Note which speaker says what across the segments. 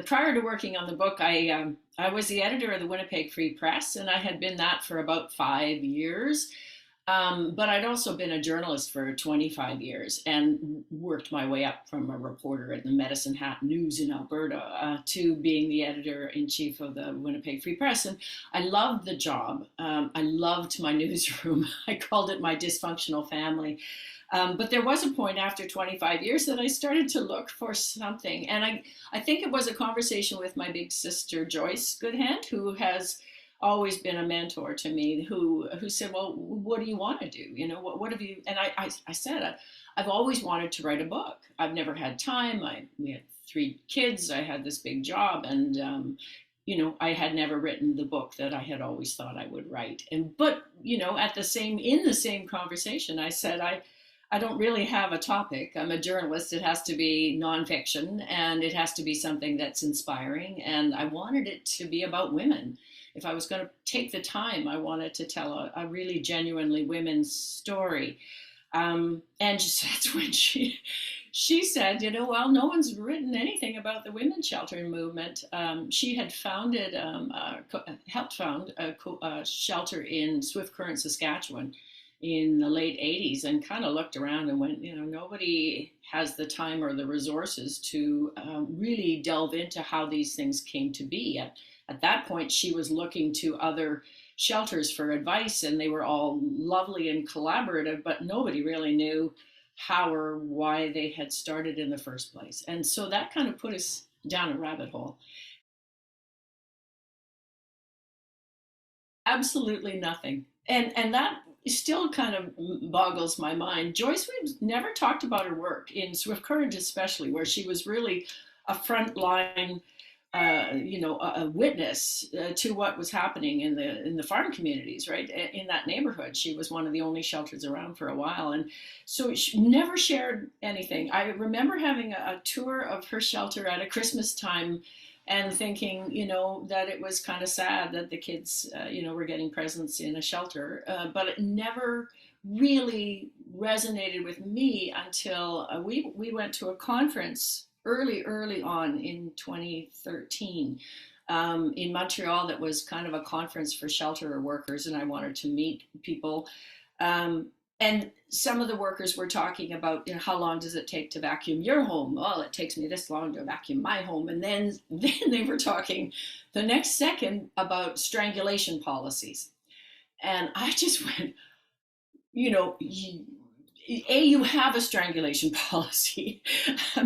Speaker 1: prior to working on the book, I was the editor of the Winnipeg Free Press, and I had been that for about 5 years. But I'd also been a journalist for 25 years and worked my way up from a reporter at the Medicine Hat News in Alberta to being the editor in chief of the Winnipeg Free Press. And I loved the job. I loved my newsroom. I called it my dysfunctional family. But there was a point after 25 years that I started to look for something. And I think it was a conversation with my big sister, Joyce Goodhand, who has always been a mentor to me, who said, well, what do you want to do? You know, what have you, and I said, I've always wanted to write a book. I've never had time. We had 3 kids. I had this big job, and I had never written the book that I had always thought I would write. But in the same conversation, I said, I don't really have a topic. I'm a journalist. It has to be nonfiction, and it has to be something that's inspiring. And I wanted it to be about women. If I was going to take the time, I wanted to tell a really genuinely women's story. And that's when she said, well, no one's written anything about the women's sheltering movement. She had helped found a shelter in Swift Current, Saskatchewan in the late 80s, and kind of looked around and went, nobody has the time or the resources to really delve into how these things came to be. At that point, she was looking to other shelters for advice, and they were all lovely and collaborative, but nobody really knew how or why they had started in the first place. And so that kind of put us down a rabbit hole. Absolutely nothing. And that still kind of boggles my mind. Joyce never talked about her work in Swift Current, especially, where she was really a frontline a witness to what was happening in the farm communities, right? In that neighborhood, she was one of the only shelters around for a while, and so she never shared anything. I remember having a tour of her shelter at a Christmas time, and thinking, that it was kind of sad that the kids, were getting presents in a shelter, but it never really resonated with me until we went to a conference early on in 2013 in Montreal. That was kind of a conference for shelter workers, and I wanted to meet people. And some of the workers were talking about, how long does it take to vacuum your home? Well, it takes me this long to vacuum my home. And then they were talking the next second about strangulation policies. And I just went, you have a strangulation policy.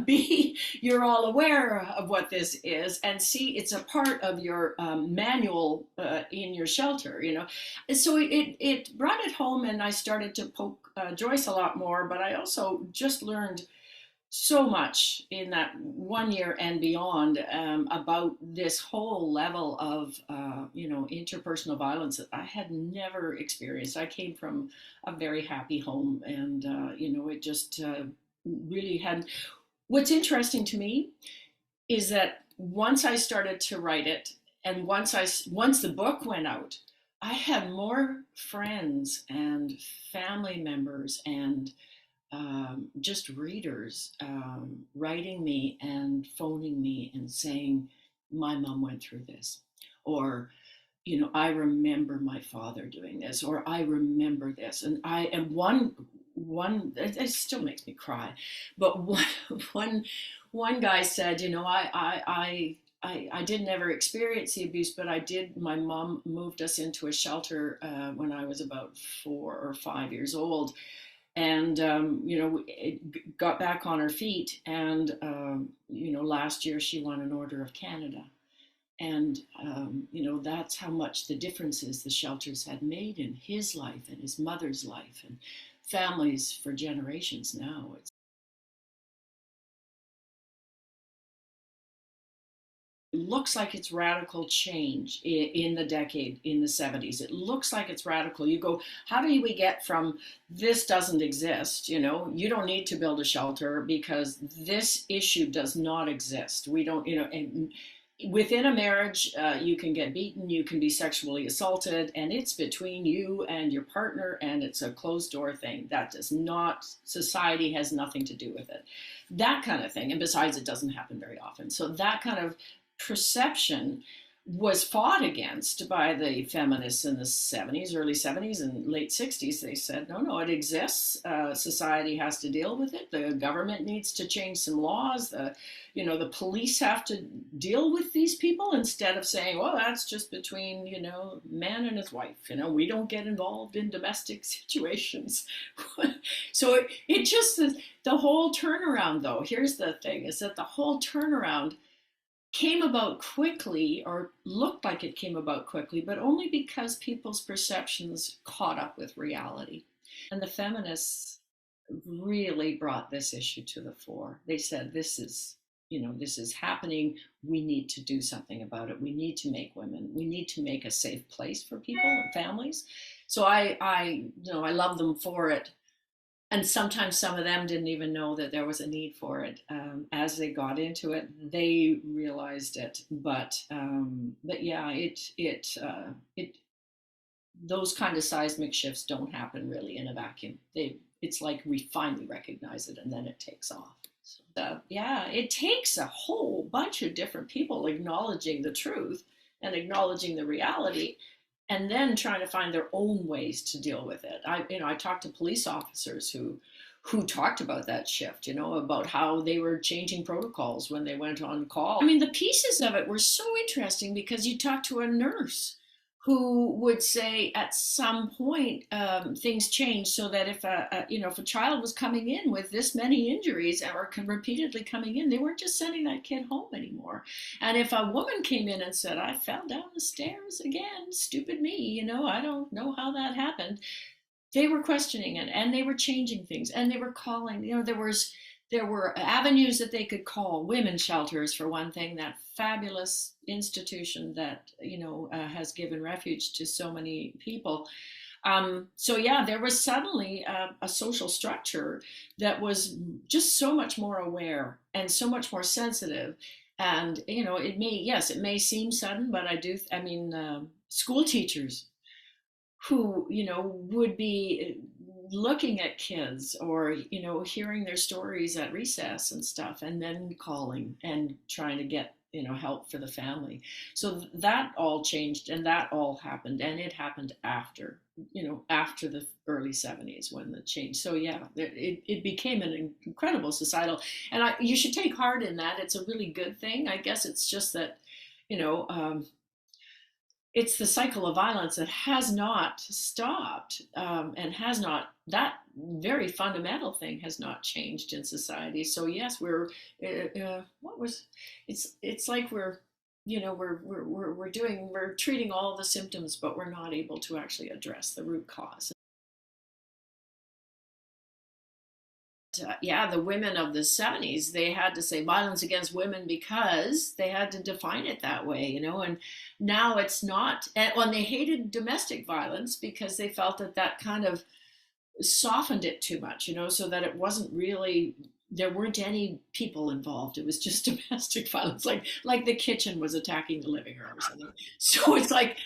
Speaker 1: B, you're all aware of what this is. And C, it's a part of your manual in your shelter, And so it brought it home, and I started to poke Joyce a lot more, but I also just learned so much in that 1 year and beyond about this whole level of interpersonal violence that I had never experienced. I came from a very happy home, and it just really had. What's interesting to me is that once I started to write it, and once the book went out, I had more friends and family members and just readers writing me and phoning me and saying, my mom went through this, or I remember my father doing this, or I remember this. And one it still makes me cry, but one guy said, I didn't ever experience the abuse, but I did. My mom moved us into a shelter when I was about 4 or 5 years old. And, it got back on her feet. And, last year she won an Order of Canada. And, that's how much the differences the shelters had made in his life and his mother's life and families for generations now. It looks like it's radical change in the decade, in the 70s. It looks like it's radical. You go, how do we get from this doesn't exist, you don't need to build a shelter because this issue does not exist. We don't, and within a marriage, you can get beaten, you can be sexually assaulted, and it's between you and your partner, and it's a closed door thing. That does not, society has nothing to do with it. That kind of thing. And besides, it doesn't happen very often. So that kind of perception was fought against by the feminists in the 70s, early 70s and late 60s. They said, no, no, it exists. Society has to deal with it. The government needs to change some laws. The police have to deal with these people instead of saying, well, that's just between, man and his wife. We don't get involved in domestic situations. So it just, the whole turnaround, though, here's the thing, is that the whole turnaround came about quickly, or looked like it came about quickly, but only because people's perceptions caught up with reality. And the feminists really brought this issue to the fore. They said, this is happening. We need to do something about it. We need to make a safe place for people and families. So I love them for it. And sometimes some of them didn't even know that there was a need for it. As they got into it, they realized it. But yeah, it those kind of seismic shifts don't happen really in a vacuum. It's like we finally recognize it and then it takes off. So, yeah, it takes a whole bunch of different people acknowledging the truth and acknowledging the reality, and then trying to find their own ways to deal with it. I talked to police officers who talked about that shift, about how they were changing protocols when they went on call. I mean, the pieces of it were so interesting because you talk to a nurse who would say at some point things changed, so that if a child was coming in with this many injuries or repeatedly coming in, they weren't just sending that kid home anymore. And if a woman came in and said, I fell down the stairs again, stupid me, I don't know how that happened, they were questioning it, and they were changing things, and they were calling. There were avenues that they could call. Women's shelters, for one thing, that fabulous institution that has given refuge to so many people. So yeah, there was suddenly a social structure that was just so much more aware and so much more sensitive. And it may seem sudden, but school teachers who would be looking at kids, or hearing their stories at recess and stuff, and then calling and trying to get help for the family. So that all changed, and that all happened, and it happened after the early 70s when the change. So yeah, it became an incredible societal, and you should take heart in that. It's a really good thing. I guess it's just that it's the cycle of violence that has not stopped, and has not, that very fundamental thing has not changed in society. So yes, it's like we're treating all the symptoms, but we're not able to actually address the root cause. Yeah, the women of the 70s, they had to say violence against women because they had to define it that way, and now it's not. And when they hated domestic violence because they felt that kind of softened it too much, so that it wasn't really, there weren't any people involved. It was just domestic violence, like the kitchen was attacking the living room or something. So it's like,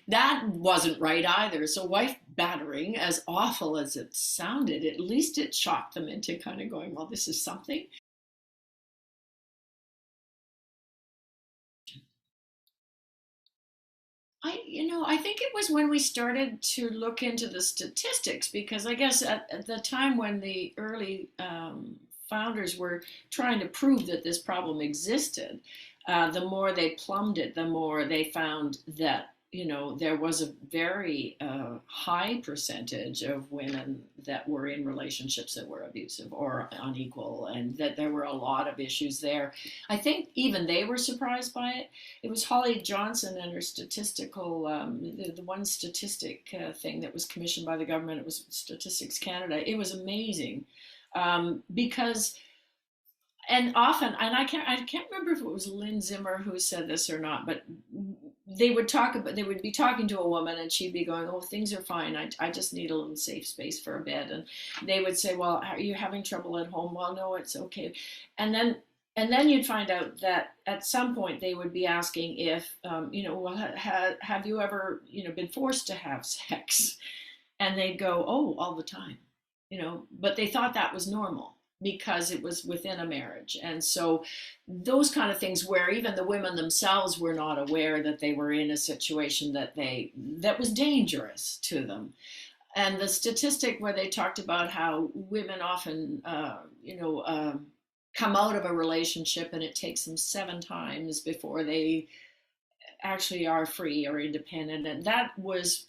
Speaker 1: that wasn't right either. So wife battering, as awful as it sounded, at least it shocked them into kind of going, well, this is something. I think it was when we started to look into the statistics, because I guess at the time when the early founders were trying to prove that this problem existed, the more they plumbed it, the more they found that there was a very high percentage of women that were in relationships that were abusive or unequal, and that there were a lot of issues there. I think even they were surprised by it. It was Holly Johnson and her statistical, the one statistic thing that was commissioned by the government. It was Statistics Canada. It was amazing, because and often, and I can't remember if it was Lynn Zimmer who said this or not, but they would be talking to a woman, and she'd be going, oh, things are fine, I just need a little safe space for a bed. And they would say, well, are you having trouble at home? Well, no, it's okay. And then And then you'd find out that at some point they would be asking if, well, have you ever, been forced to have sex? And they'd go, oh, all the time, but they thought that was normal because it was within a marriage. And so those kind of things where even the women themselves were not aware that they were in a situation that was dangerous to them. And the statistic where they talked about how women often, come out of a relationship and it takes them 7 times before they actually are free or independent. And that was,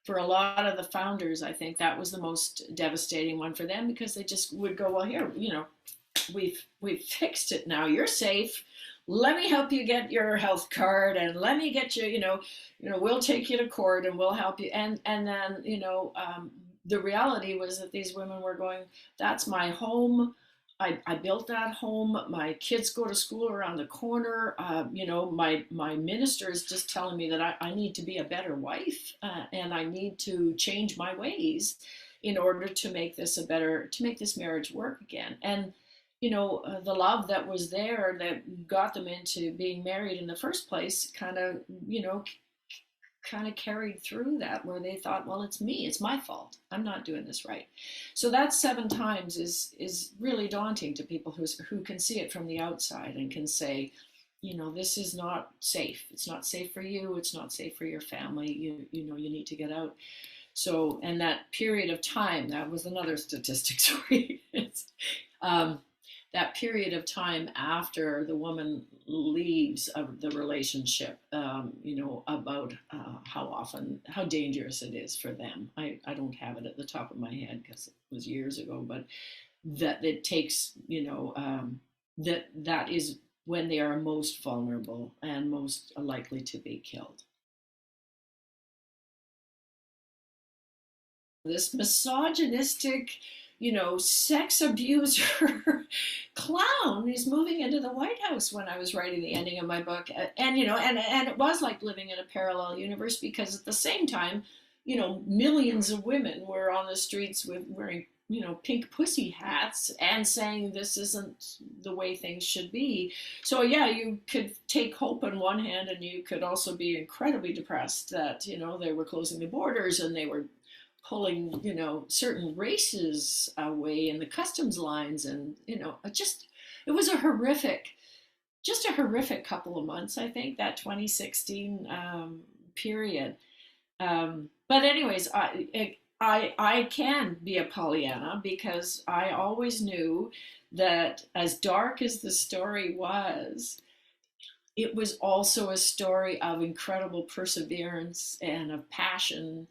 Speaker 1: for a lot of the founders, I think that was the most devastating one for them, because they just would go, well, here, we've fixed it now. You're safe. Let me help you get your health card, and let me get you, we'll take you to court and we'll help you. And then, the reality was that these women were going, that's my home. I built that home. My kids go to school around the corner. My minister is just telling me that I need to be a better wife, and I need to change my ways in order to make this marriage work again. And the love that was there that got them into being married in the first place kind of carried through that, where they thought, well, it's me, it's my fault, I'm not doing this right. So that 7 times is really daunting to people who can see it from the outside and can say, this is not safe. It's not safe for you. It's not safe for your family. You need to get out. So, and that period of time, that was another statistic. Sorry. That period of time after the woman leaves the relationship, about how dangerous it is for them. I don't have it at the top of my head because it was years ago, but that it takes, that is when they are most vulnerable and most likely to be killed. This misogynistic, sex abuser clown is moving into the White House when I was writing the ending of my book. And, and it was like living in a parallel universe, because at the same time, millions of women were on the streets wearing, pink pussy hats and saying this isn't the way things should be. So yeah, you could take hope on one hand, and you could also be incredibly depressed that, they were closing the borders and they were pulling, certain races away in the customs lines. And, it was just a horrific couple of months, I think, that 2016 period. But anyways, I can be a Pollyanna, because I always knew that as dark as the story was, it was also a story of incredible perseverance and of passion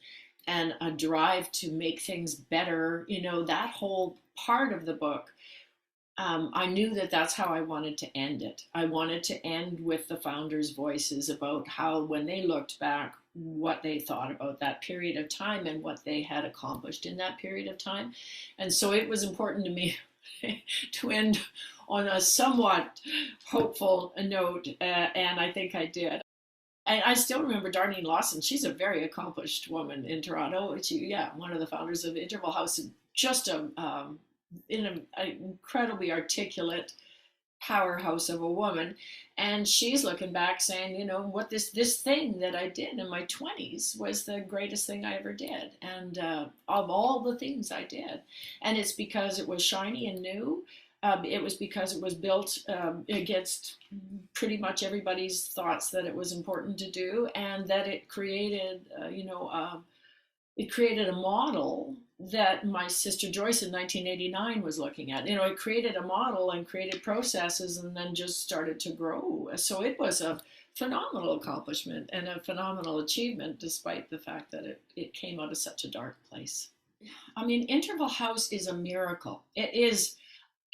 Speaker 1: and a drive to make things better. That whole part of the book, I knew that that's how I wanted to end it. I wanted to end with the founders' voices about how, when they looked back, what they thought about that period of time and what they had accomplished in that period of time. And so it was important to me to end on a somewhat hopeful note, and I think I did. And I still remember Darlene Lawson. She's a very accomplished woman in Toronto. One of the founders of Interval House, just an incredibly articulate powerhouse of a woman. And she's looking back saying, what this thing that I did in my 20s was the greatest thing I ever did. And of all the things I did. And it's because it was shiny and new. It was because it was built against pretty much everybody's thoughts that it was important to do, and that it created, it created a model that my sister Joyce in 1989 was looking at. It created a model and created processes, and then just started to grow. So it was a phenomenal accomplishment and a phenomenal achievement, despite the fact that it came out of such a dark place. I mean, Interval House is a miracle. It is.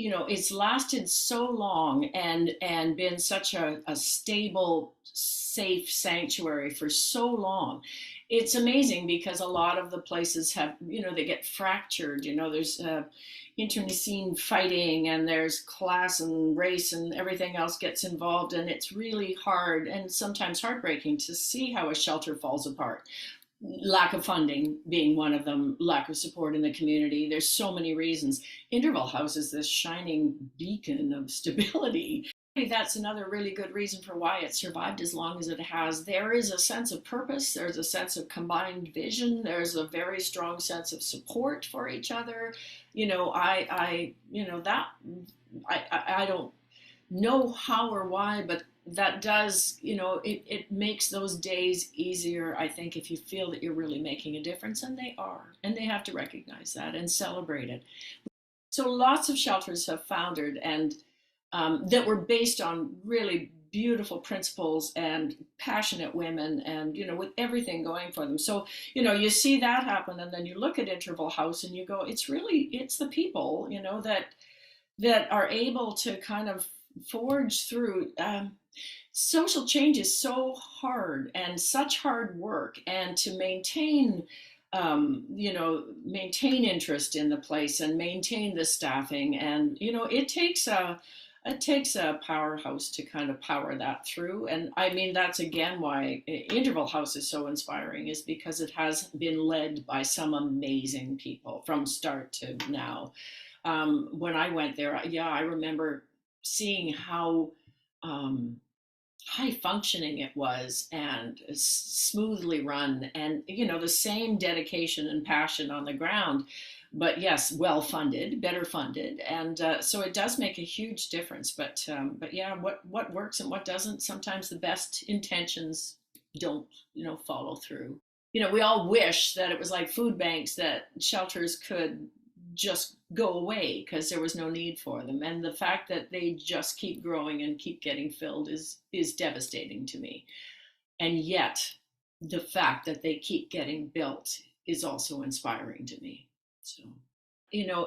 Speaker 1: It's lasted so long and been such a stable, safe sanctuary for so long. It's amazing, because a lot of the places have, they get fractured. There's internecine fighting, and there's class and race and everything else gets involved. And it's really hard and sometimes heartbreaking to see how a shelter falls apart. Lack of funding being one of them, lack of support in the community. There's so many reasons. Interval House is this shining beacon of stability. That's another really good reason for why it survived as long as it has. There is a sense of purpose, there's a sense of combined vision, there's a very strong sense of support for each other. That I don't know how or why, but that does, it makes those days easier, I think, if you feel that you're really making a difference, and they are. And they have to recognize that and celebrate it. So lots of shelters have foundered and that were based on really beautiful principles and passionate women and with everything going for them. So you see that happen, and then you look at Interval House and you go, it's the people that are able to kind of forge through. Social change is so hard and such hard work, and to maintain interest in the place and maintain the staffing, and it takes a powerhouse to kind of power that through. And I mean, that's again why Interval House is so inspiring, is because it has been led by some amazing people from start to now. When I went there, yeah, I remember seeing how um, high functioning it was, and smoothly run, and the same dedication and passion on the ground, but yes, well funded, better funded. And so it does make a huge difference. But yeah, what works and what doesn't, sometimes the best intentions don't follow through. We all wish that it was like food banks, that shelters could just go away because there was no need for them, and the fact that they just keep growing and keep getting filled is devastating to me. And yet the fact that they keep getting built is also inspiring to me. So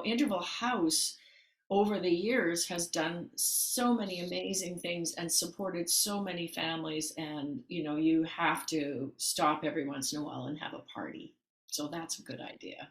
Speaker 1: Interval House over the years has done so many amazing things and supported so many families, and you have to stop every once in a while and have a party. So that's a good idea.